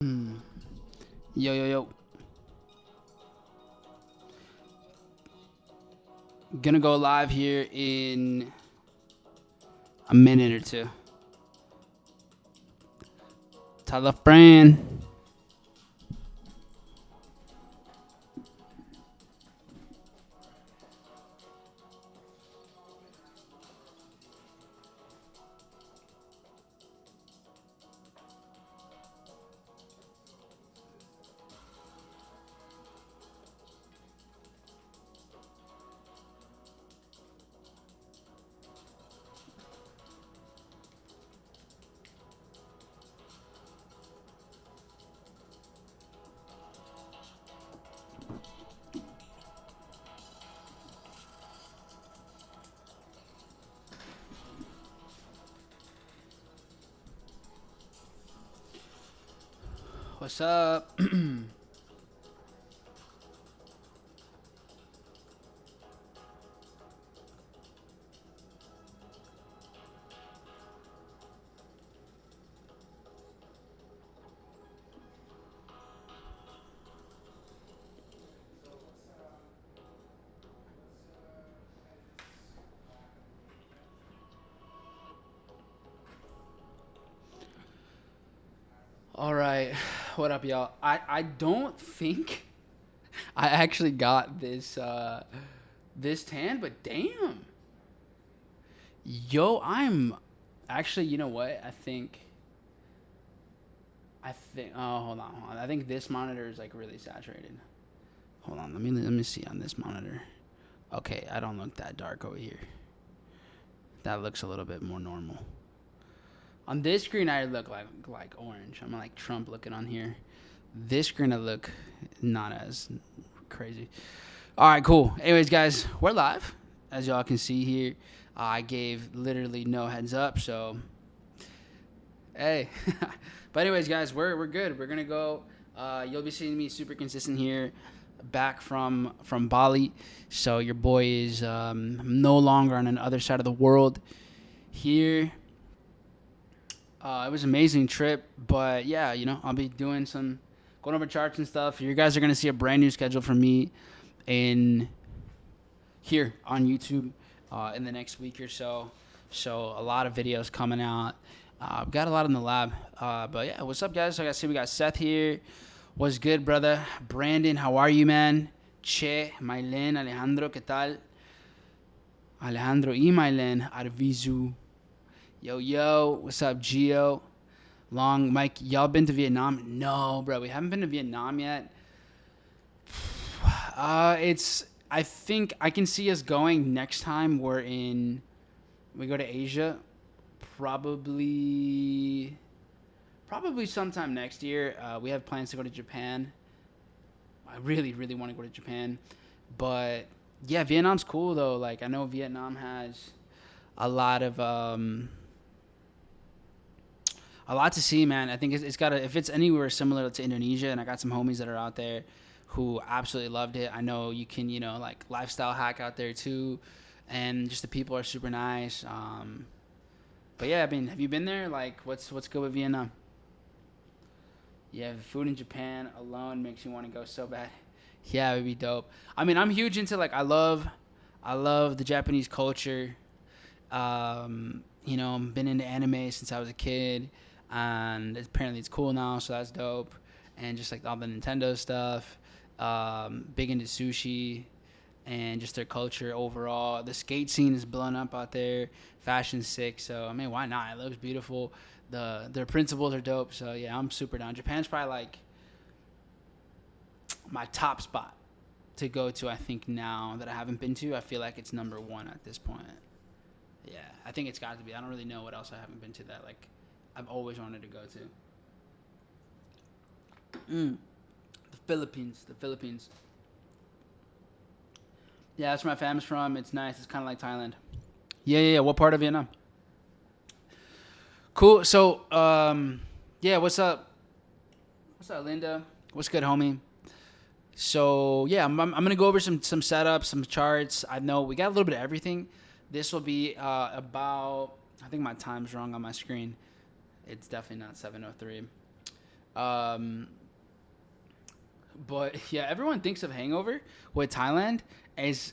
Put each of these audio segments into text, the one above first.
Yo, yo, yo. Gonna go live here in a minute or two. Tell a friend. What's up? All right. What up, y'all? I don't think I actually got this tan, but damn. Yo, I'm actually, you know what? I think oh, hold on. I think this monitor is like really saturated. Hold on. Let me see on this monitor. Okay, I don't look that dark over here. That looks a little bit more normal. On this screen, I look like orange. I'm like Trump looking on here. This screen, I look not as crazy. All right, cool. Anyways, guys, we're live. As y'all can see here, I gave literally no heads up, so hey. But anyways, guys, we're good. We're gonna go. You'll be seeing me super consistent here, back from Bali. So your boy is no longer on the other side of the world. Here, it was an amazing trip, but yeah, I'll be doing going over charts and stuff. You guys are gonna see a brand new schedule from me in here on YouTube in the next week or so. So a lot of videos coming out. I've got a lot in the lab. But yeah, what's up, guys? Like I see, we got Seth here. What's good, brother? Brandon, how are you, man? Che, Mailen, Alejandro, ¿qué tal? Alejandro y Mailen, Arvizu. Yo, what's up, Gio? Long, Mike, y'all been to Vietnam? No, bro, we haven't been to Vietnam yet. I think I can see us going next time we go to Asia. Probably sometime next year. We have plans to go to Japan. I really, really want to go to Japan. But yeah, Vietnam's cool though. Like, I know Vietnam has a lot to see, man. I think it's got if it's anywhere similar to Indonesia, and I got some homies that are out there who absolutely loved it. I know you can, like lifestyle hack out there too, and just the people are super nice. But yeah, I mean, have you been there? Like, what's good with Vietnam? Yeah, food in Japan alone makes you want to go so bad. Yeah, it would be dope. I mean, I'm huge into I love the Japanese culture. I've been into anime since I was a kid, and apparently it's cool now, so that's dope. And just like all the Nintendo stuff, big into sushi, and just their culture overall. The skate scene is blown up out there. Fashion's sick, so I mean, why not? It looks beautiful. Their principles are dope, so yeah, I'm super down. Japan's probably like my top spot to go to. I think now that I haven't been to, I feel like it's number one at this point. Yeah, I think it's got to be. I don't really know what else I haven't been to that like I've always wanted to go to. The Philippines. Yeah, that's where my family's from. It's nice. It's kind of like Thailand. Yeah. What part of Vietnam? Cool. So, yeah, what's up? What's up, Linda? What's good, homie? So, yeah, I'm going to go over some setups, some charts. I know we got a little bit of everything. This will be about, I think my time's wrong on my screen. It's definitely not 7:03. Um, but yeah, everyone thinks of Hangover with Thailand is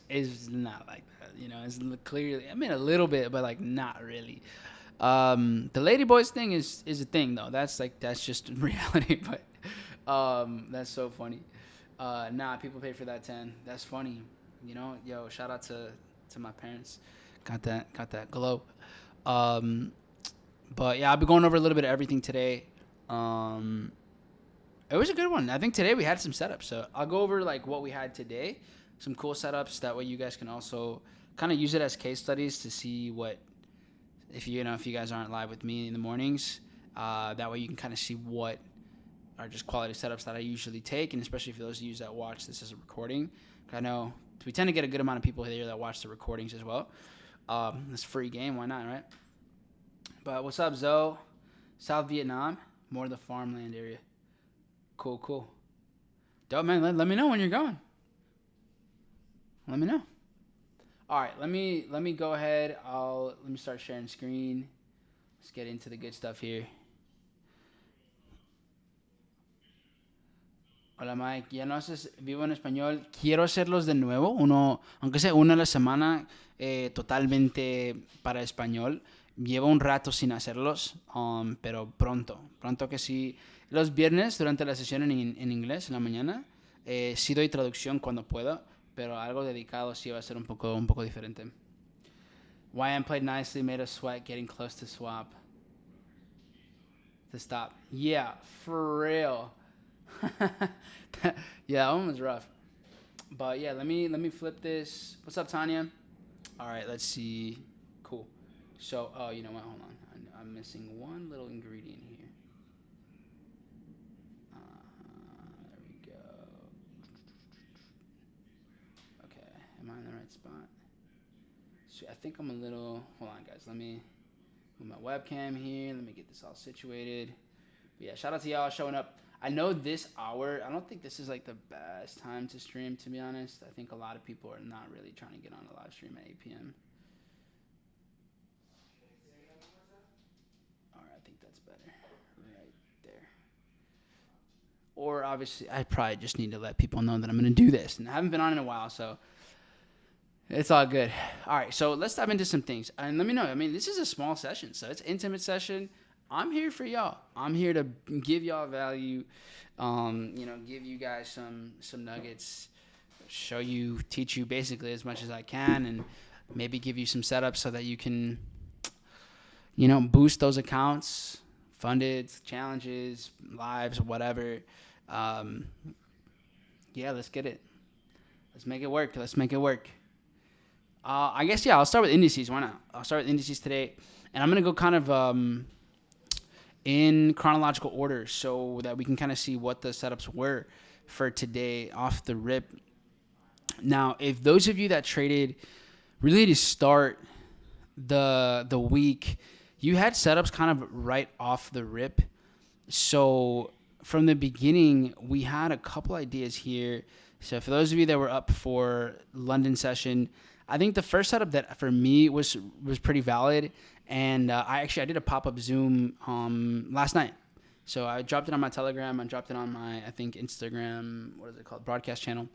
not like that. You know, it's clearly. I mean, a little bit, but like not really. The Ladyboys thing is a thing though. That's just reality. But that's so funny. Nah, people pay for that 10. That's funny. You know, yo, shout out to my parents. Got that glow. Um, but yeah, I'll be going over a little bit of everything today. Um, it was a good one. I think today we had some setups. So I'll go over like what we had today, some cool setups. That way you guys can also kind of use it as case studies to see what if you guys aren't live with me in the mornings. That way you can kind of see what are just quality setups that I usually take, and especially for those of you that watch this as a recording. I know we tend to get a good amount of people here that watch the recordings as well. It's a free game, why not, right? But what's up, Zoe? South Vietnam, more of the farmland area. Cool. Dope, man. Let me know when you're going. Let me know. All right, let me go ahead. Let me start sharing screen. Let's get into the good stuff here. Hola Mike, ya no haces vivo en español. Quiero hacerlos de nuevo, aunque sea una a la semana, totalmente para español. Llevo un rato sin hacerlos, pero pronto que sí. Los viernes durante la sesión en inglés, en la mañana, sí doy traducción cuando puedo, pero algo dedicado sí va a ser un poco diferente. YM played nicely, made us sweat, getting close to swap. To stop. Yeah, for real. Yeah, that one was rough. But yeah, let me flip this. What's up, Tanya? All right, let's see. Cool. So, oh, you know what? Hold on. I'm missing one little ingredient here. There we go. Okay, am I in the right spot? So I think I'm a little. Hold on, guys. Let me move my webcam here. Let me get this all situated. But yeah, shout out to y'all showing up. I know this hour, I don't think this is like the best time to stream, to be honest. I think a lot of people are not really trying to get on a live stream at 8 p.m. All right, I think that's better. Right there. Or obviously, I probably just need to let people know that I'm going to do this. And I haven't been on in a while, so it's all good. All right, so let's dive into some things. And let me know. I mean, this is a small session, so it's an intimate session. I'm here for y'all. I'm here to give y'all value, give you guys some nuggets, teach you basically as much as I can, and maybe give you some setups so that you can, boost those accounts, funded, challenges, lives, whatever. Yeah, let's get it. Let's make it work. I guess, yeah, I'll start with indices. Why not? I'll start with indices today, and I'm going to go kind of in chronological order so that we can kind of see what the setups were for today off the rip. Now, if those of you that traded really to start the week, you had setups kind of right off the rip. So from the beginning, we had a couple ideas here. So for those of you that were up for London session, I think the first setup that for me was pretty valid. And I did a pop-up Zoom last night. So I dropped it on my Telegram. I dropped it on my, I think, Instagram, what is it called, broadcast channel.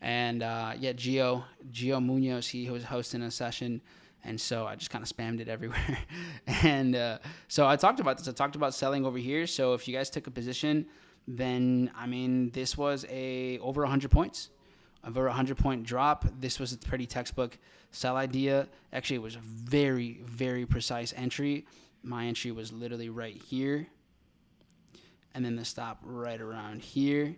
And Gio Munoz, he was hosting a session. And so I just kind of spammed it everywhere. And so I talked about this. I talked about selling over here. So if you guys took a position, then, I mean, this was over 100 points. Over a 100-point drop. This was a pretty textbook sell idea. Actually, it was a very, very precise entry. My entry was literally right here. And then the stop right around here.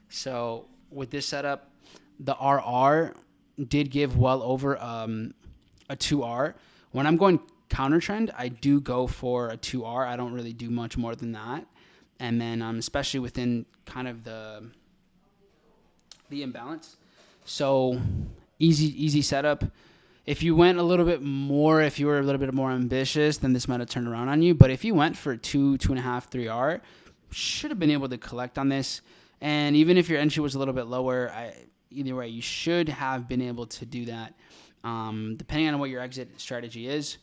So with this setup, the RR did give well over a 2R. When I'm going counter trend, I do go for a 2R. I don't really do much more than that. And then especially within kind of the imbalance. So easy setup. If you went a little bit more, if you were a little bit more ambitious, then this might have turned around on you. But if you went for 2.5, 3R, should have been able to collect on this. And even if your entry was a little bit lower, either way, you should have been able to do that. Depending on what your exit strategy is,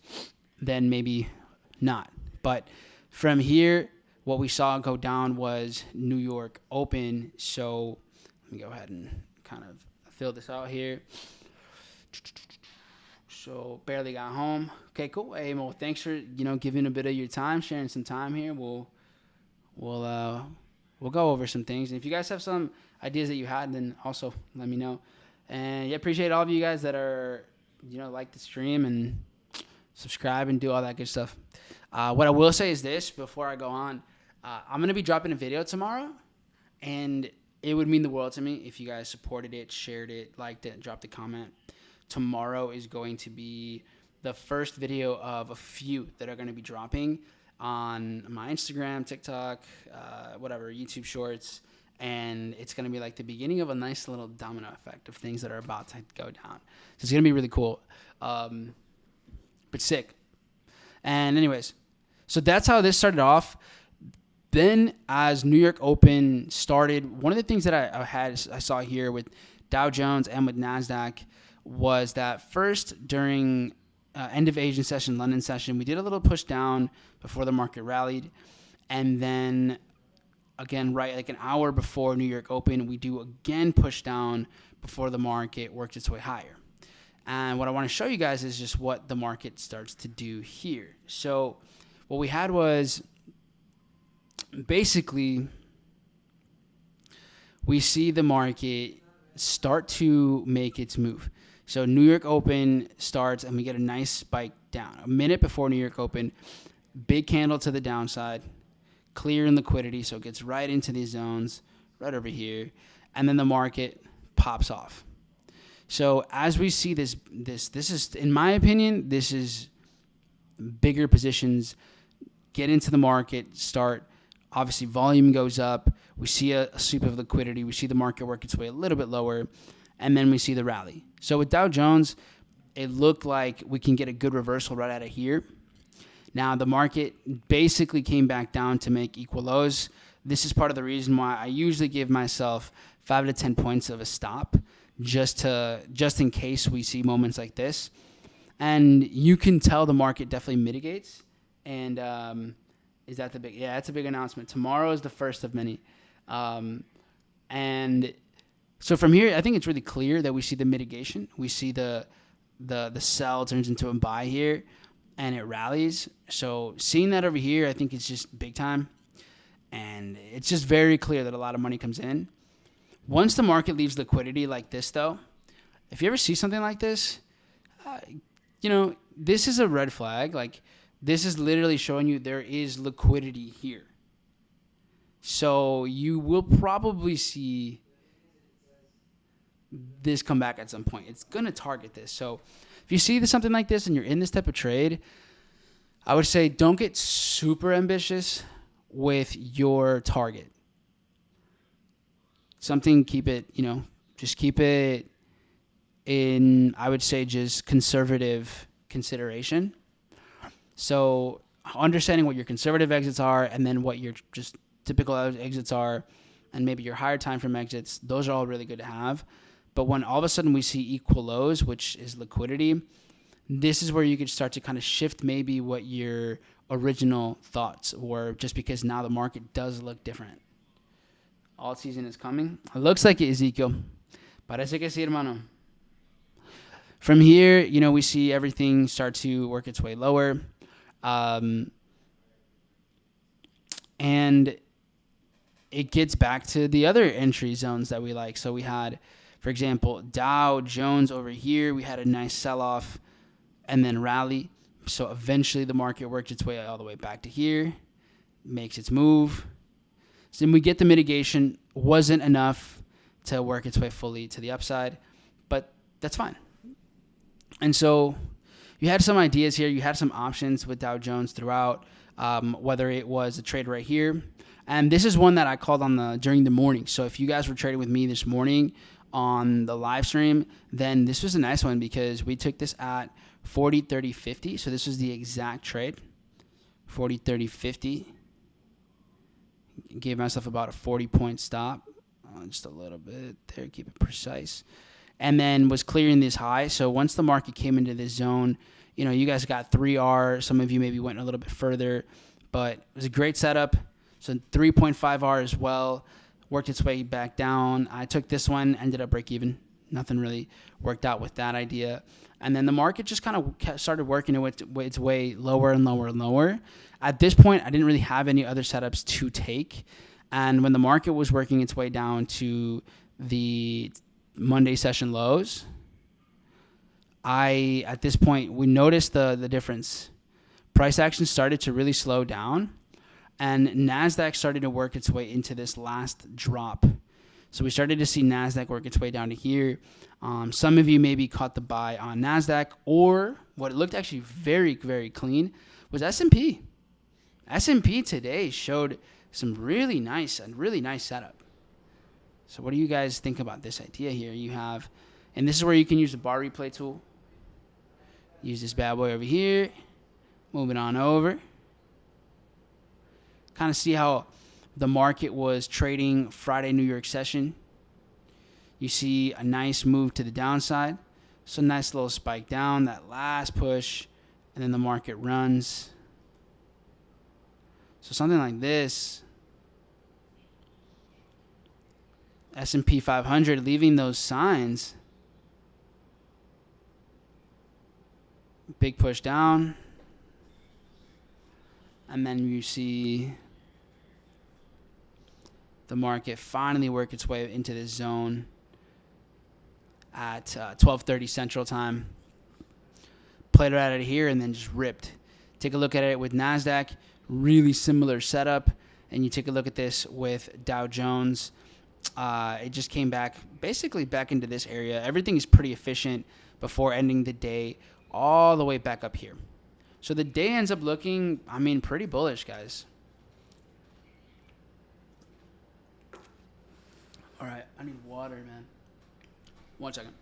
then maybe not. But from here, what we saw go down was New York Open. So let me go ahead and kind of fill this out here. So barely got home. Okay, cool. Hey, well, thanks for giving a bit of your time, sharing some time here. We'll go over some things, and if you guys have some ideas that you had, then also let me know. And yeah, appreciate all of you guys that are like the stream and subscribe and do all that good stuff. What I will say is this before I go on. I'm going to be dropping a video tomorrow, and it would mean the world to me if you guys supported it, shared it, liked it, dropped a comment. Tomorrow is going to be the first video of a few that are going to be dropping on my Instagram, TikTok, YouTube Shorts, and it's going to be like the beginning of a nice little domino effect of things that are about to go down. So it's going to be really cool, but sick. And anyways, so that's how this started off. Then as New York Open started, one of the things that I saw here with Dow Jones and with NASDAQ was that first during end of Asian session, London session, we did a little push down before the market rallied. And then again, right like an hour before New York Open, we do again push down before the market worked its way higher. And what I want to show you guys is just what the market starts to do here. So what we had was basically we see the market start to make its move. So New York Open starts and we get a nice spike down. A minute before New York Open, big candle to the downside, clear in liquidity, so it gets right into these zones, right over here, and then the market pops off. So as we see this is, in my opinion, this is bigger positions get into the market, start. Obviously, volume goes up. We see a sweep of liquidity. We see the market work its way a little bit lower, and then we see the rally. So with Dow Jones, it looked like we can get a good reversal right out of here. Now, the market basically came back down to make equal lows. This is part of the reason why I usually give myself 5 to 10 points of a stop just in case we see moments like this. And you can tell the market definitely mitigates. And is that the big? Yeah, that's a big announcement. Tomorrow is the first of many. And so from here, I think it's really clear that we see the mitigation. We see the sell turns into a buy here, and it rallies. So seeing that over here, I think it's just big time. And it's just very clear that a lot of money comes in. Once the market leaves liquidity like this, though, if you ever see something like this, this is a red flag. Like, this is literally showing you there is liquidity here. So you will probably see this come back at some point. It's going to target this. So if you see something like this and you're in this type of trade, I would say don't get super ambitious with your target. Keep it, just keep it in, I would say, just conservative consideration. So understanding what your conservative exits are and then what your just typical exits are and maybe your higher time frame exits, those are all really good to have. But when all of a sudden we see equal lows, which is liquidity, this is where you could start to kind of shift maybe what your original thoughts were, just because now the market does look different. Alt season is coming. It looks like it, Ezekiel. Parece que sí, hermano. From here, we see everything start to work its way lower. And it gets back to the other entry zones that we like. So we had, for example, Dow Jones over here. We had a nice sell-off and then rally. So eventually the market worked its way all the way back to here, makes its move. So then we get the mitigation. Wasn't enough to work its way fully to the upside, but that's fine. And so you had some ideas here. You had some options with Dow Jones throughout, whether it was a trade right here. And this is one that I called on during the morning. So if you guys were trading with me this morning on the live stream, then this was a nice one because we took this at 40, 30, 50. So this was the exact trade, 40, 30, 50. Gave myself about a 40-point stop, just a little bit there, keep it precise. And then was clearing this high. So once the market came into this zone, you guys got 3R. Some of you maybe went a little bit further, but it was a great setup. So 3.5R as well, worked its way back down. I took this one, ended up break even. Nothing really worked out with that idea. And then the market just kind of started working its way lower and lower and lower. At this point, I didn't really have any other setups to take. And when the market was working its way down to the Monday session lows, at this point, we noticed the difference. Price action started to really slow down, and NASDAQ started to work its way into this last drop. So we started to see NASDAQ work its way down to here. Some of you maybe caught the buy on NASDAQ, or what looked actually very, very clean was S&P. S&P today showed some really nice setup. So what do you guys think about this idea here? You have, and this is where you can use the bar replay tool. Use this bad boy over here. Move it on over. Kind of see how the market was trading Friday New York session. You see a nice move to the downside. So nice little spike down, that last push, and then the market runs. So something like this. S&P 500 leaving those signs. Big push down. And then you see the market finally work its way into this zone at 12:30 Central Time. Played it out of here and then just ripped. Take a look at it with NASDAQ. Really similar setup. And you take a look at this with Dow Jones. It just came back, basically back into this area. Everything is pretty efficient before ending the day all the way back up here. So the day ends up looking, pretty bullish, guys. All right, I need water, man. 1 second.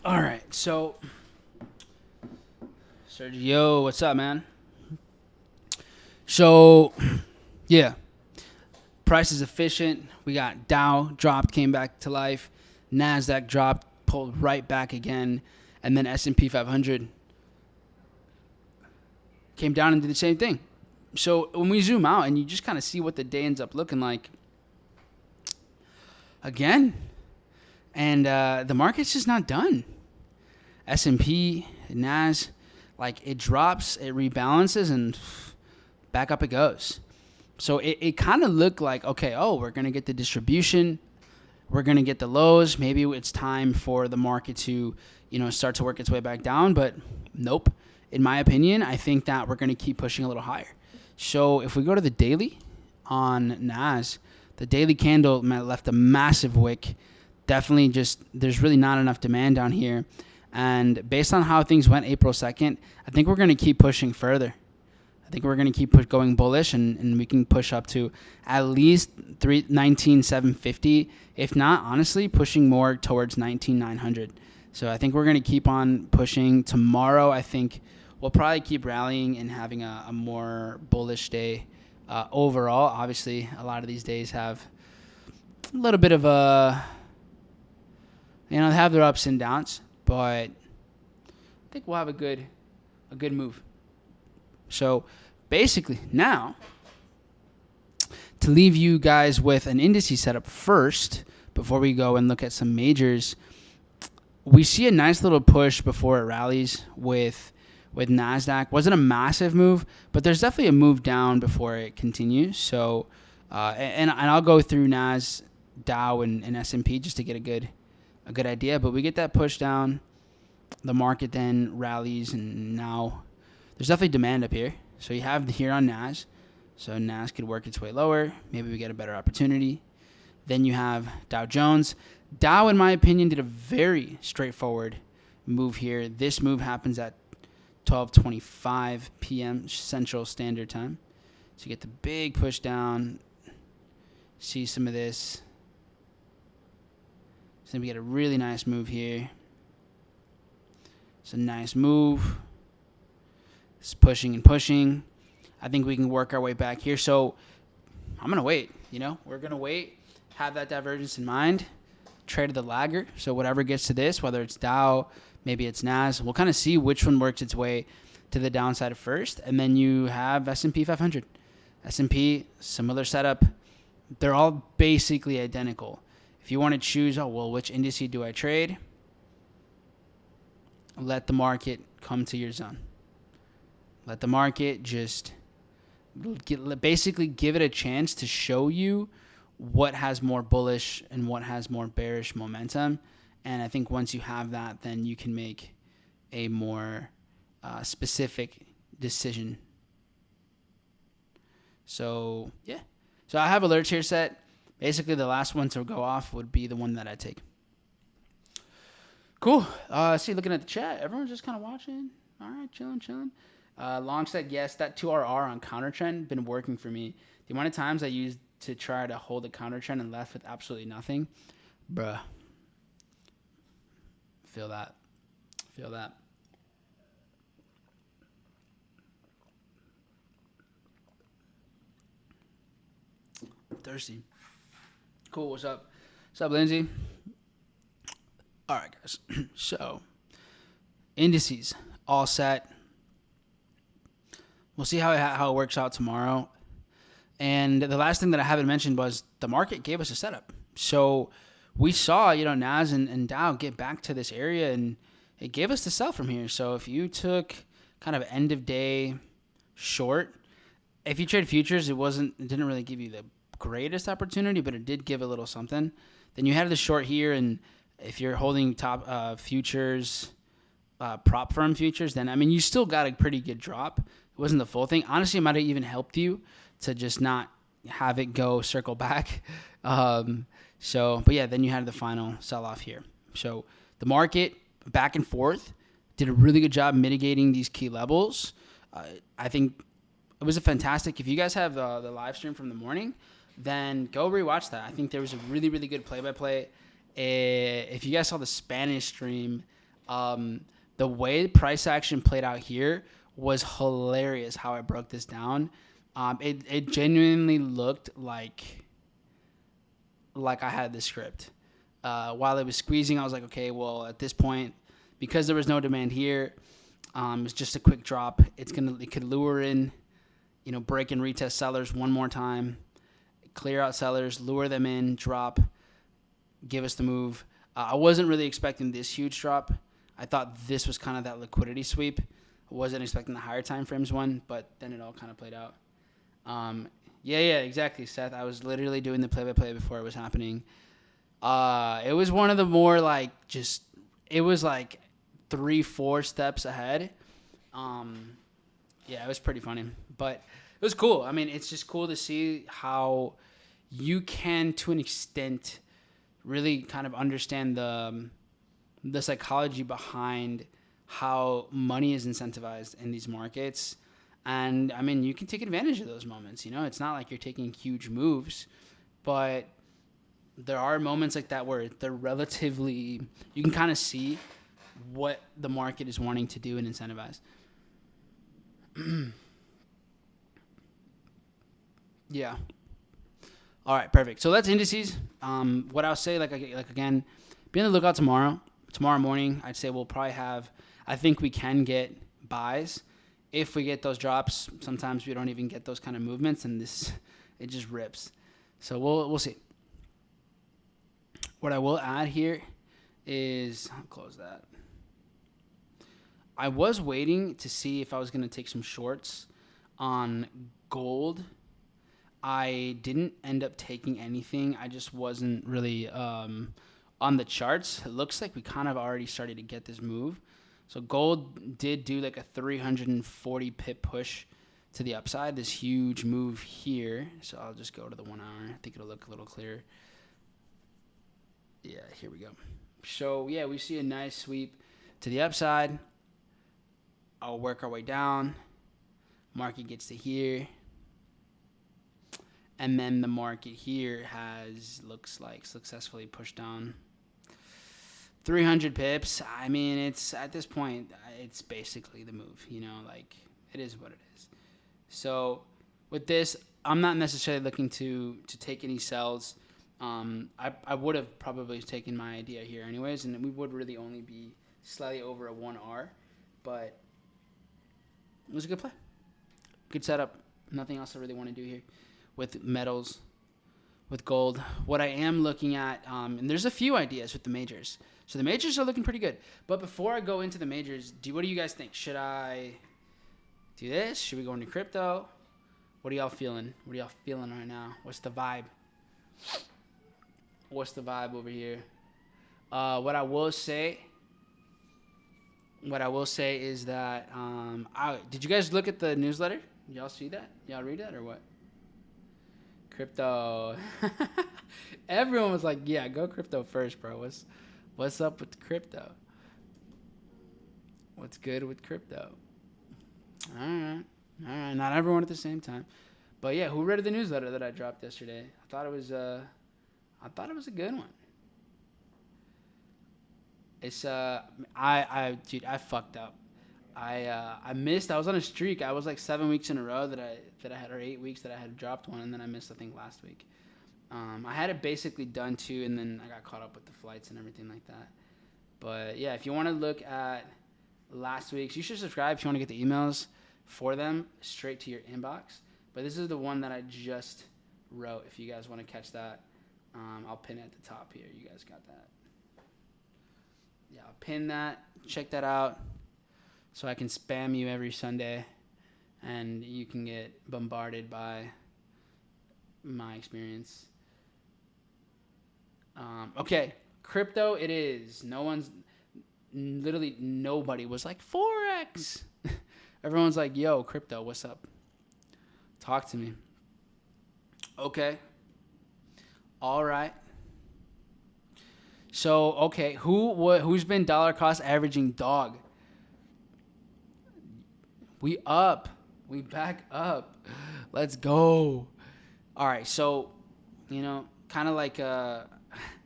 All right, so Sergio, what's up, man? So, yeah, price is efficient. We got Dow dropped, came back to life. NASDAQ dropped, pulled right back again. And then S&P 500 came down and did the same thing. So when we zoom out and you just kind of see what the day ends up looking like, again, and the market's just not done. S&P, NAS, it drops, it rebalances, and back up it goes. So it kind of looked like, okay, we're going to get the distribution. We're going to get the lows. Maybe it's time for the market to, start to work its way back down. But nope. In my opinion, I think that we're going to keep pushing a little higher. So if we go to the daily on NAS, the daily candle left a massive wick. Definitely there's really not enough demand down here. And based on how things went April 2nd, I think we're going to keep pushing further. I think we're going to keep going bullish, and we can push up to at least 19,750. If not, honestly, pushing more towards 19,900. So I think we're going to keep on pushing. Tomorrow, I think we'll probably keep rallying and having a more bullish day overall. Obviously, a lot of these days have a little bit of they have their ups and downs. But I think we'll have a good move. So basically now, to leave you guys with an indices setup first, before we go and look at some majors, we see a nice little push before it rallies with NASDAQ. Wasn't a massive move, but there's definitely a move down before it continues. So, and I'll go through NAS, Dow, and S&P just to get a good idea. But we get that push down, the market then rallies, and now there's definitely demand up here. So you have here on NAS. So NAS could work its way lower. Maybe we get a better opportunity. Then you have Dow Jones. Dow, in my opinion, did a very straightforward move here. This move happens at 12:25 p.m. Central Standard Time. So you get the big push down. See some of this. So we get a really nice move here. It's a nice move. It's pushing and pushing. I think we can work our way back here. So I'm going to wait. We're going to wait. Have that divergence in mind. Trade the lagger. So whatever gets to this, whether it's Dow, maybe it's NAS, we'll kind of see which one works its way to the downside first. And then you have S&P 500. S&P, similar setup. They're all basically identical. If you want to choose, which indice do I trade? Let the market come to your zone. Let the market just basically give it a chance to show you what has more bullish and what has more bearish momentum. And I think once you have that, then you can make a more specific decision. So, yeah. So I have alerts here set. Basically, the last one to go off would be the one that I take. Cool. See, looking at the chat, everyone's just kind of watching. All right, chilling. Long said, yes, that 2RR on counter trend been working for me. The amount of times I used to try to hold a counter trend and left with absolutely nothing, bruh. Feel that. Thirsty. Cool. What's up? What's up, Lindsay? All right, guys. So, indices all set. We'll see how it works out tomorrow. And the last thing that I haven't mentioned was the market gave us a setup. So we saw, NAS and Dow get back to this area, and it gave us the sell from here. So if you took kind of end of day short, if you trade futures, it didn't really give you the greatest opportunity, but it did give a little something. Then you had the short here, and if you're holding top futures, prop firm futures, then you still got a pretty good drop. It wasn't the full thing. Honestly, it might have even helped you to just not have it go circle back. But yeah, then you had the final sell off here. So the market back and forth did a really good job mitigating these key levels. I think it was a fantastic. If you guys have the live stream from the morning, then go rewatch that. I think there was a really, really good play-by-play. If you guys saw the Spanish stream, the way price action played out here was hilarious. How I broke this down, it genuinely looked like I had the script. While it was squeezing, I was like, okay, well, at this point, because there was no demand here, it's just a quick drop. It could lure in, break and retest sellers one more time, clear out sellers, lure them in, drop, give us the move. I wasn't really expecting this huge drop. I thought this was kind of that liquidity sweep. I wasn't expecting the higher time frames one, but then it all kind of played out. Yeah, exactly, Seth. I was literally doing the play-by-play before it was happening. It was one of the more it was like 3-4 steps ahead. Yeah, it was pretty funny, but it was cool. It's just cool to see how you can, to an extent, really kind of understand the psychology behind how money is incentivized in these markets. And you can take advantage of those moments. It's not like you're taking huge moves, but there are moments like that where they're relatively, you can kind of see what the market is wanting to do and incentivize. Yeah. All right, perfect. So that's indices. What I'll say, again, be on the lookout tomorrow morning. I'd say we'll probably I think we can get buys. If we get those drops, sometimes we don't even get those kind of movements, and it just rips. So we'll see. What I will add here is, I'll close that. I was waiting to see if I was going to take some shorts on gold. I didn't end up taking anything. I just wasn't really on the charts. It looks like we kind of already started to get this move. So gold did do like a 340 pip push to the upside, this huge move here. So I'll just go to the 1 hour. I think it'll look a little clearer. Yeah, here we go. So yeah, we see a nice sweep to the upside. I'll work our way down. Market gets to here. And then the market here looks like successfully pushed down. 300 pips. I mean, it's at this point, it's basically the move. Like it is what it is. So with this, I'm not necessarily looking to take any sells. I would have probably taken my idea here anyways, and we would really only be slightly over a 1R, but it was a good play. Good setup. Nothing else I really want to do here with metals, with gold. What I am looking at, and there's a few ideas with the majors. So the majors are looking pretty good. But before I go into the majors, what do you guys think? Should I do this? Should we go into crypto? What are y'all feeling? What are y'all feeling right now? What's the vibe? What's the vibe over here? What I will say is that did you guys look at the newsletter? Y'all see that? Y'all read that or what? Crypto. Everyone was like, "Yeah, go crypto first, bro. What's up with crypto? What's good with crypto?" All right. Not everyone at the same time, but yeah, who read the newsletter that I dropped yesterday? I thought it was a good one. It's dude, I fucked up. I missed. I was on a streak. I was like 7 weeks in a row that I had, or 8 weeks that I had dropped one, and then I missed, I think, last week. I had it basically done too, and then I got caught up with the flights and everything like that. But yeah, if you want to look at last week's, you should subscribe if you want to get the emails for them straight to your inbox. But this is the one that I just wrote. If you guys want to catch that, I'll pin it at the top here. You guys got that? Yeah, I'll pin that. Check that out. So I can spam you every Sunday, and you can get bombarded by my experience. Okay, crypto it is. Literally nobody was like, forex. Everyone's like, yo, crypto, what's up? Talk to me. Okay. All right. So, okay, who's been dollar cost averaging, dog? We up. We back up. Let's go. All right, so, kind of like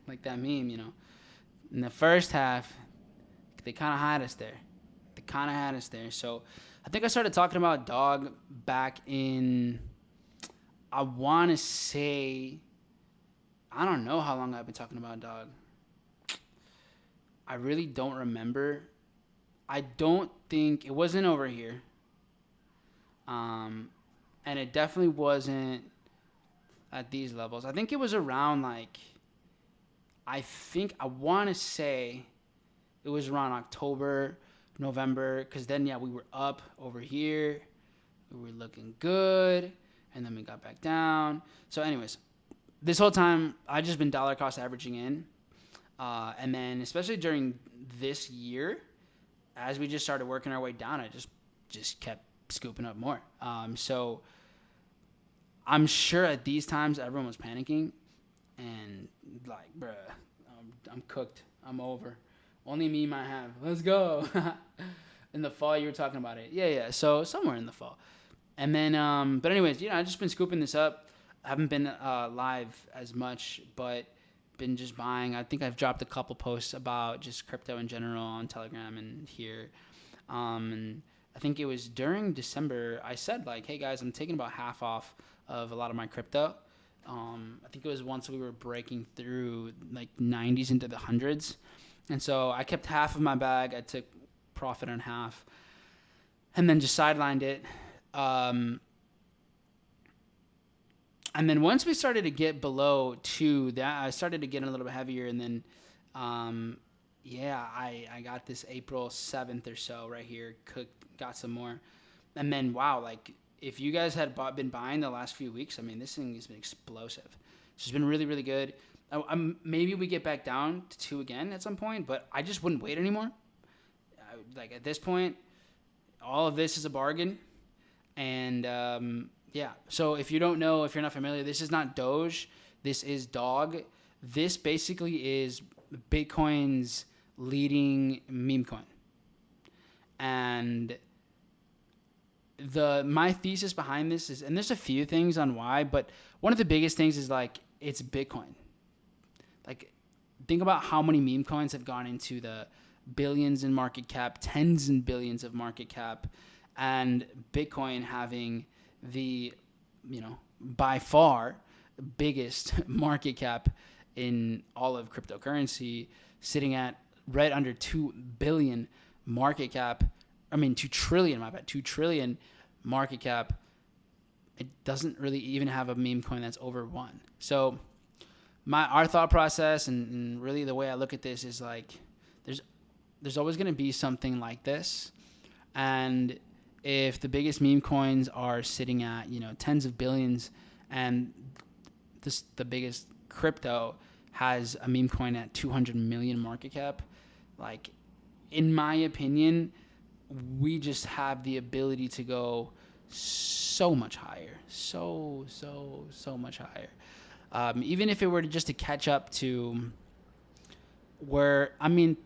like that meme, in the first half, they kind of had us there. So I think I started talking about dog back in, I want to say, I don't know how long I've been talking about dog. I really don't remember. I don't think, it wasn't over here. And it definitely wasn't at these levels. I think it was around I want to say it was around October, November, because then, we were up over here. We were looking good, and then we got back down. So anyways, this whole time, I've just been dollar cost averaging in. And then especially during this year, as we just started working our way down, I just kept scooping up more. So I'm sure at these times, everyone was panicking. And like, bruh, I'm cooked. I'm over. Only me might have. Let's go. In the fall, you were talking about it. Yeah. So somewhere in the fall. And then, but anyways, I've just been scooping this up. I haven't been live as much, but been just buying. I think I've dropped a couple posts about just crypto in general on Telegram and here. And I think it was during December, I said hey guys, I'm taking about half off of a lot of my crypto. I think it was once we were breaking through 90s into the hundreds. And so I kept half of my bag. I took profit on half and then just sidelined it. And then once we started to get below 2, that I started to get a little bit heavier. And then, I got this April 7th or so right here, got some more. And then, wow, if you guys had been buying the last few weeks, this thing has been explosive. It's been really, really good. Maybe we get back down to 2 again at some point, but I just wouldn't wait anymore. At this point, all of this is a bargain. And, so if you don't know, if you're not familiar, this is not Doge. This is Dog. This basically is Bitcoin's leading meme coin. And my thesis behind this is, and there's a few things on why, but one of the biggest things is it's Bitcoin. think about how many meme coins have gone into the billions in market cap, tens and billions of market cap, and Bitcoin having the, by far biggest market cap in all of cryptocurrency, sitting at right under 2 billion market cap. 2 trillion, my bad, 2 trillion market cap. It doesn't really even have a meme coin that's over 1. So our thought process and really the way I look at this is like, there's always going to be something like this. And if the biggest meme coins are sitting at, tens of billions, and the biggest crypto has a meme coin at 200 million market cap, like, in my opinion, we just have the ability to go so much higher, so much higher. Even if it were to catch up to where,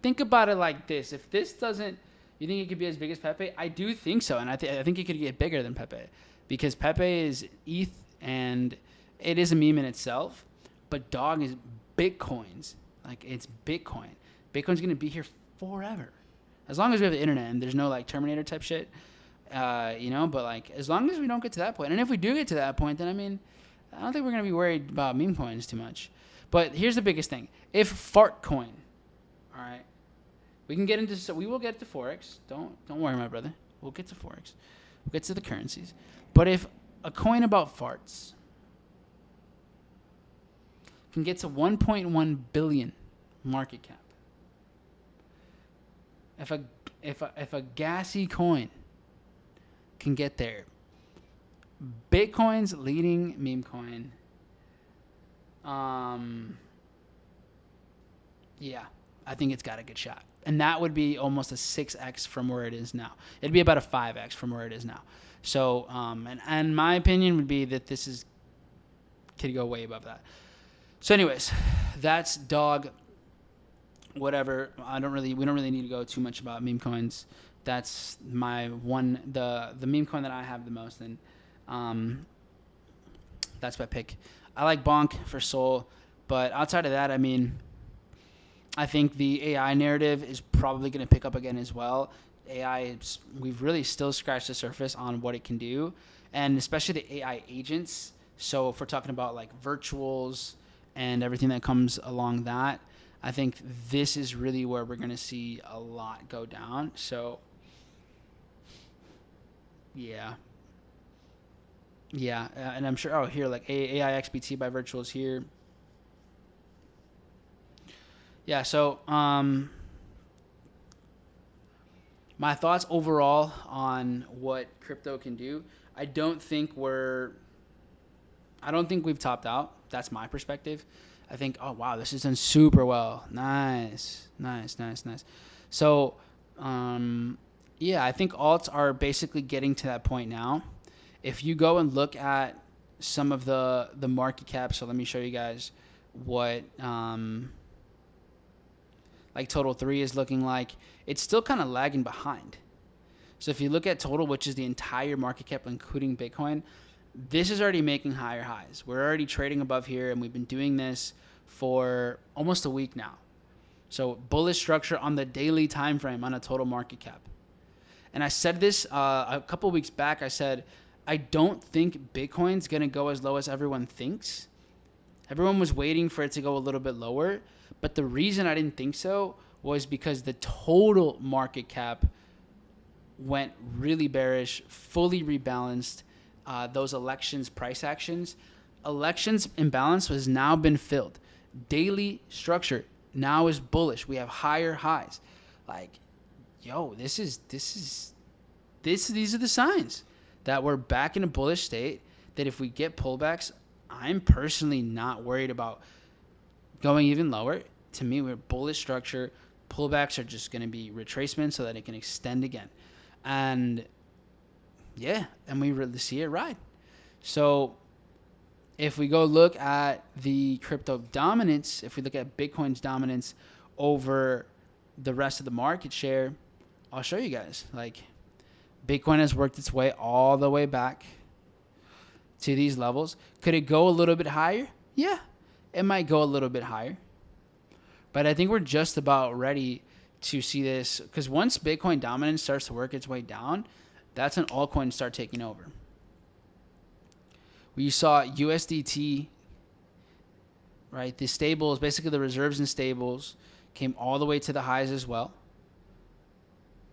think about it like this. If this doesn't, you think it could be as big as Pepe? I do think so. And I think it could get bigger than Pepe, because Pepe is ETH and it is a meme in itself, but dog is Bitcoins. Like, it's Bitcoin. Bitcoin's going to be here forever. As long as we have the internet and there's no like Terminator type shit, but like, as long as we don't get to that point. And if we do get to that point, then I don't think we're going to be worried about meme coins too much. But here's the biggest thing. If fart coin, all right, we will get to forex. Don't worry, my brother. We'll get to forex. We'll get to the currencies. But if a coin about farts can get to 1.1 billion market cap, if a gassy coin can get there, Bitcoin's leading meme coin, I think it's got a good shot. And that would be almost a 6x from where it is now. It'd be about a 5x from where it is now. So, and my opinion would be that this could go way above that. So anyways, that's dog, whatever. We don't really need to go too much about meme coins. That's my one, the meme coin that I have the most, and that's my pick. I like Bonk for Sol, but outside of that, I think the AI narrative is probably going to pick up again as well. AI, we've really still scratched the surface on what it can do, and especially the AI agents. So if we're talking about like virtuals and everything that comes along that, I think this is really where we're going to see a lot go down. So yeah, and I'm sure, here, like AI XBT by virtuals here. Yeah, so my thoughts overall on what crypto can do, I don't think we've topped out. That's my perspective. I think, oh, wow, this is done super well. Nice. So, I think alts are basically getting to that point now. If you go and look at some of the market cap, so let me show you guys what like Total 3 is looking like. It's still kind of lagging behind. So if you look at Total, which is the entire market cap, including Bitcoin, this is already making higher highs. We're already trading above here, and we've been doing this for almost a week now. So bullish structure on the daily time frame on a total market cap. And I said this a couple weeks back. I said, I don't think Bitcoin's going to go as low as everyone thinks. Everyone was waiting for it to go a little bit lower. But the reason I didn't think so was because the total market cap went really bearish, fully rebalanced. Those elections price actions. Elections imbalance has now been filled. Daily structure now is bullish. We have higher highs. Like, yo, these are the signs that we're back in a bullish state, that if we get pullbacks, I'm personally not worried about going even lower. To me, we're bullish structure. Pullbacks are just going to be retracement so that it can extend again. And we really see it ride. So if we go look at the crypto dominance, if we look at Bitcoin's dominance over the rest of the market share, I'll show you guys. Like, Bitcoin has worked its way all the way back to these levels. Could it go a little bit higher? Yeah, it might go a little bit higher. But I think we're just about ready to see this, because once Bitcoin dominance starts to work its way down, that's when altcoins start taking over. We saw USDT, right? The stables, basically the reserves and stables, came all the way to the highs as well.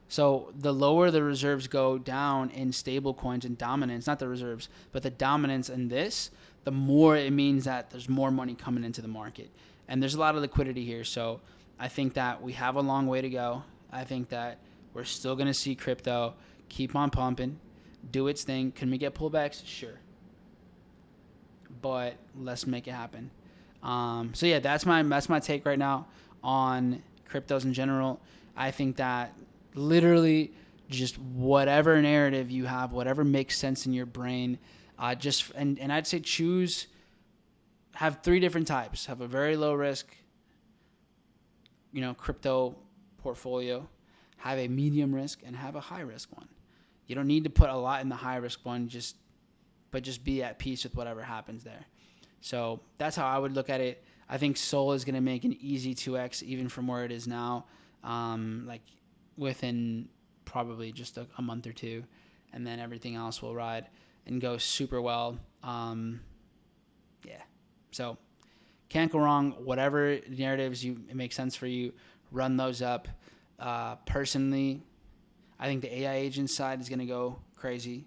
So the lower the reserves go down in stable coins and dominance, not the reserves, but the dominance in this, the more it means that there's more money coming into the market. And there's a lot of liquidity here. So I think that we have a long way to go. I think that we're still going to see crypto keep on pumping, do its thing. Can we get pullbacks? Sure. But let's make it happen. So yeah, that's my take right now on cryptos in general. I think that literally just whatever narrative you have, whatever makes sense in your brain, and I'd say have 3 different types. Have a very low risk, crypto portfolio, have a medium risk, and have a high risk one. You don't need to put a lot in the high risk one, but just be at peace with whatever happens there. So that's how I would look at it. I think Sol is going to make an easy 2x even from where it is now, like within probably just a month or two, and then everything else will ride and go super well. Yeah. So can't go wrong. Whatever narratives it make sense for you, run those up. Personally, I think the AI agent side is going to go crazy.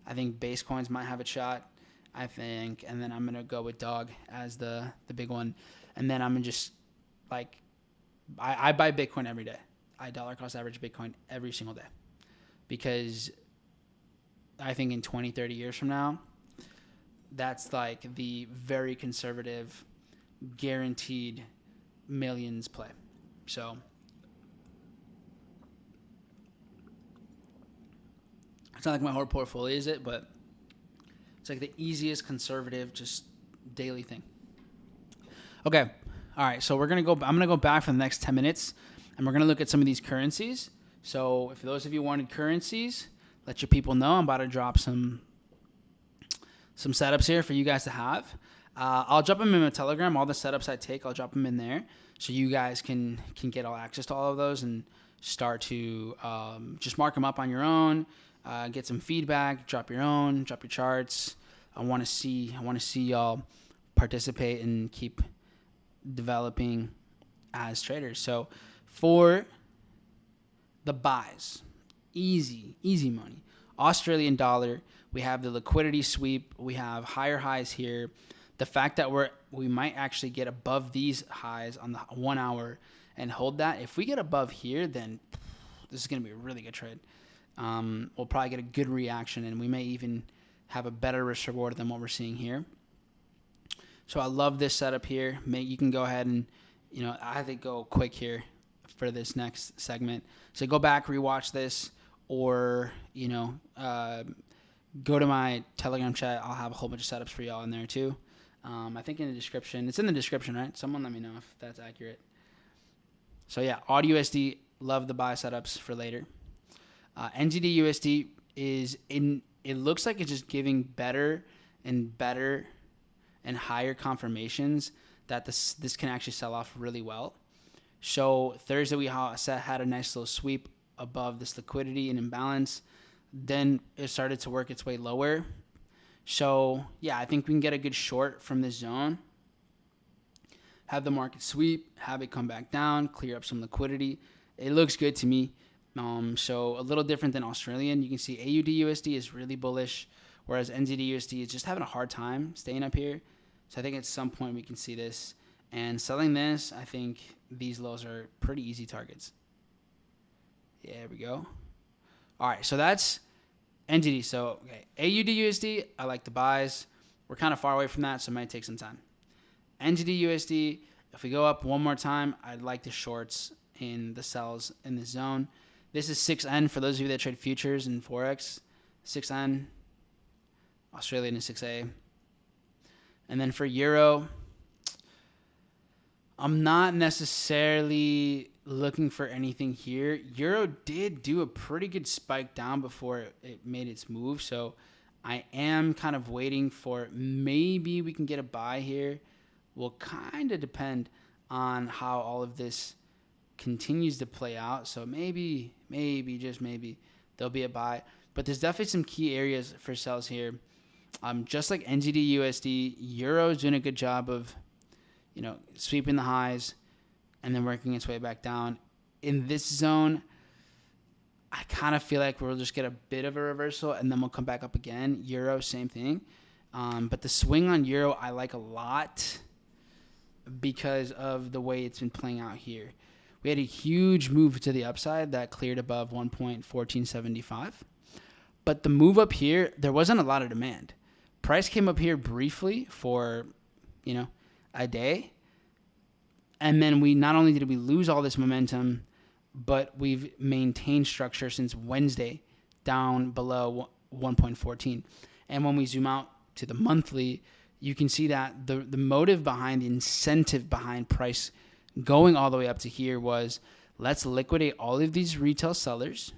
I think base coins might have a shot. And then I'm going to go with Dog as the big one. And then I'm going to just, I buy Bitcoin every day. I dollar cost average Bitcoin every single day. Because I think in 20, 30 years from now, that's like the very conservative, guaranteed millions play. So it's not like my whole portfolio is it, but it's like the easiest conservative, just daily thing. Okay. All right. So I'm going to go back for the next 10 minutes and we're going to look at some of these currencies. So if those of you wanted currencies, let your people know. I'm about to drop some setups here for you guys to have. I'll drop them in my Telegram. All the setups I take, I'll drop them in there so you guys can get all access to all of those and start to just mark them up on your own. Get some feedback, drop your charts. I want to see y'all participate and keep developing as traders. So for the buys, easy money. Australian dollar, we have the liquidity sweep. We have higher highs here. The fact that we might actually get above these highs on the 1 hour and hold that. If we get above here, then this is going to be a really good trade. We'll probably get a good reaction, and we may even have a better risk reward than what we're seeing here. So I love this setup here. You can go ahead and, I have to go quick here for this next segment. So go back, rewatch this, or, go to my Telegram chat. I'll have a whole bunch of setups for y'all in there too. I think in the description. It's in the description, right? Someone let me know if that's accurate. So yeah, AUD/USD, love the buy setups for later. NZD/USD it looks like it's just giving better and higher confirmations that this can actually sell off really well. So Thursday we had a nice little sweep above this liquidity and imbalance. Then it started to work its way lower. So yeah, I think we can get a good short from this zone. Have the market sweep, have it come back down, clear up some liquidity. It looks good to me. So a little different than Australian. You can see AUD/USD is really bullish, whereas NZD/USD is just having a hard time staying up here. So I think at some point we can see this. And selling this, I think these lows are pretty easy targets. Yeah, there we go. All right, so that's NZD. So okay, AUD/USD, I like the buys. We're kind of far away from that, so it might take some time. NZD/USD, if we go up one more time, I'd like the shorts in the sells in the zone. This is 6N for those of you that trade futures and forex. 6N. Australian is 6A. And then for euro, I'm not necessarily looking for anything here. Euro did do a pretty good spike down before it made its move. So I am kind of waiting for maybe we can get a buy here. Will kind of depend on how all of this continues to play out. So maybe, just maybe, there'll be a buy. But there's definitely some key areas for sells here. Just like NZD USD, Euro is doing a good job of, sweeping the highs and then working its way back down. In this zone, I kind of feel like we'll just get a bit of a reversal and then we'll come back up again. Euro, same thing. But the swing on Euro, I like a lot because of the way it's been playing out here. We had a huge move to the upside that cleared above 1.1475. But the move up here, there wasn't a lot of demand. Price came up here briefly for, a day. And then not only did we lose all this momentum, but we've maintained structure since Wednesday down below 1.14. And when we zoom out to the monthly, you can see that the motive behind, the incentive behind price going all the way up to here was, let's liquidate all of these retail sellers.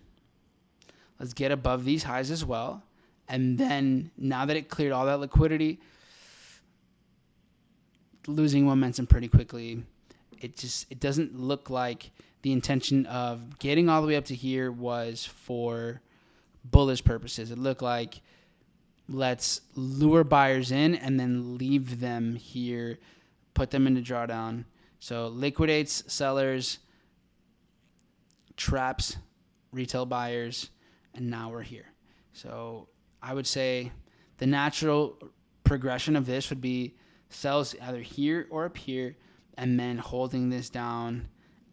Let's get above these highs as well. And then now that it cleared all that liquidity, losing momentum pretty quickly, it doesn't look like the intention of getting all the way up to here was for bullish purposes. It looked like, let's lure buyers in and then leave them here, put them into drawdown. So liquidates sellers, traps retail buyers, and now we're here. So I would say the natural progression of this would be sells either here or up here, and then holding this down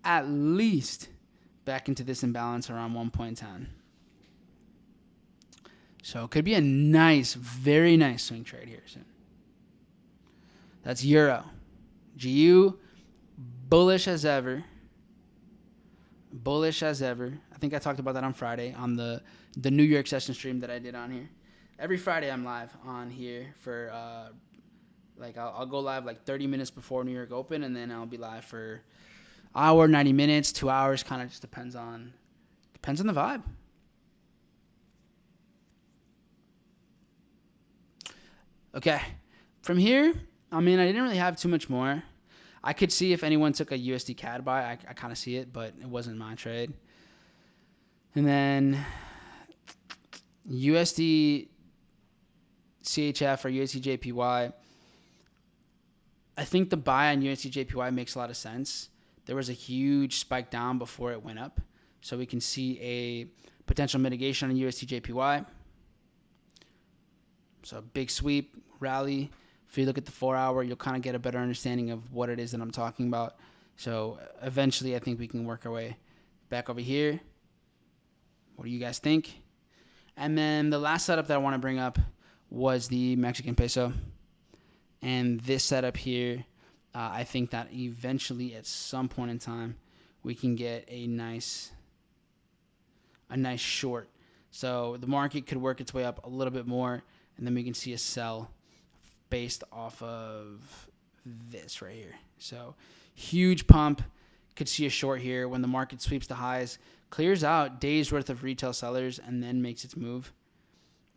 at least back into this imbalance around 1.10. So it could be a nice, very nice swing trade here soon. That's Euro. GU, bullish as ever. Bullish as ever. I think I talked about that on Friday on the New York session stream that I did on here. Every Friday I'm live on here for, I'll go live like 30 minutes before New York Open, and then I'll be live for hour, 90 minutes, 2 hours. Kind of just depends on the vibe. Okay. From here, I didn't really have too much more. I could see if anyone took a USD CAD buy. I kind of see it, but it wasn't my trade. And then USD CHF or USD JPY. I think the buy on USD JPY makes a lot of sense. There was a huge spike down before it went up. So we can see a potential mitigation on USD JPY. So big sweep, rally. If you look at the 4 hour, you'll kind of get a better understanding of what it is that I'm talking about. So eventually I think we can work our way back over here. What do you guys think? And then the last setup that I want to bring up was the Mexican peso. And this setup here, I think that eventually at some point in time, we can get a nice short. So the market could work its way up a little bit more, and then we can see a sell based off of this right here. So huge pump. Could see a short here when the market sweeps the highs, clears out days worth of retail sellers, and then makes its move.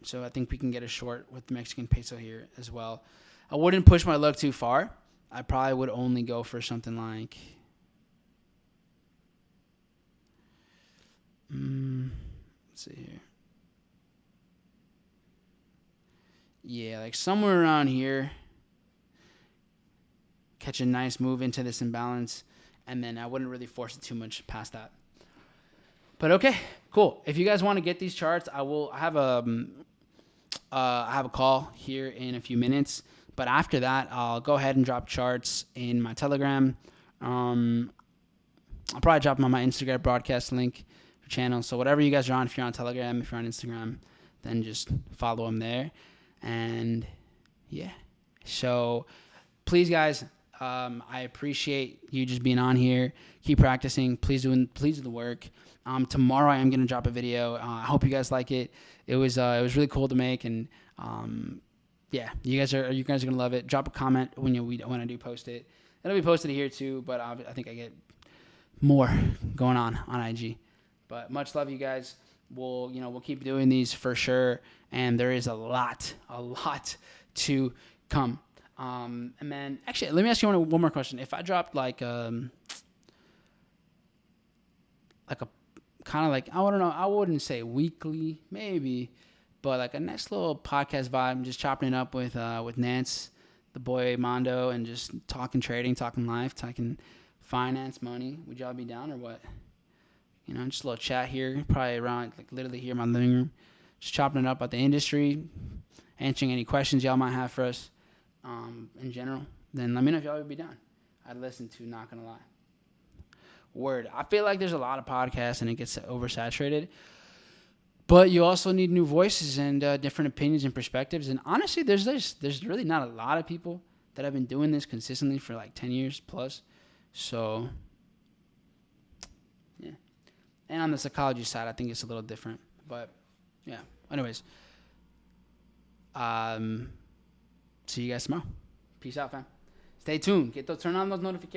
So I think we can get a short with the Mexican peso here as well. I wouldn't push my luck too far. I probably would only go for something like let's see here. Yeah, like somewhere around here. Catch a nice move into this imbalance, and then I wouldn't really force it too much past that. But okay, cool. If you guys want to get these charts, I have a call here in a few minutes. But after that, I'll go ahead and drop charts in my Telegram. I'll probably drop them on my Instagram broadcast link channel. So whatever you guys are on, if you're on Telegram, if you're on Instagram, then just follow them there. And yeah, so please, guys, I appreciate you just being on here. Keep practicing. Please do the work. Tomorrow I am going to drop a video. I hope you guys like it. It was really cool to make, and yeah, you guys are gonna love it. Drop a comment when I do post it. It'll be posted here too, but I think I get more going on IG. But much love, you guys. We'll keep doing these for sure, and there is a lot to come. And then actually, let me ask you one more question. If I dropped like a kind of like, I don't know, I wouldn't say weekly, maybe, but like a nice little podcast vibe, just chopping it up with Nance, the boy Mondo, and just talking trading, talking life, talking finance, money. Would y'all be down or what? You know, just a little chat here, probably around like literally here in my living room, just chopping it up about the industry, answering any questions y'all might have for us in general. Then let me know if y'all would be down. I'd listen to, not gonna lie. Word. I feel like there's a lot of podcasts and it gets oversaturated. But you also need new voices and different opinions and perspectives. And honestly, there's really not a lot of people that have been doing this consistently for like 10 years plus. So, yeah. And on the psychology side, I think it's a little different. But, yeah. Anyways. See you guys tomorrow. Peace out, fam. Stay tuned. Turn on those notifications.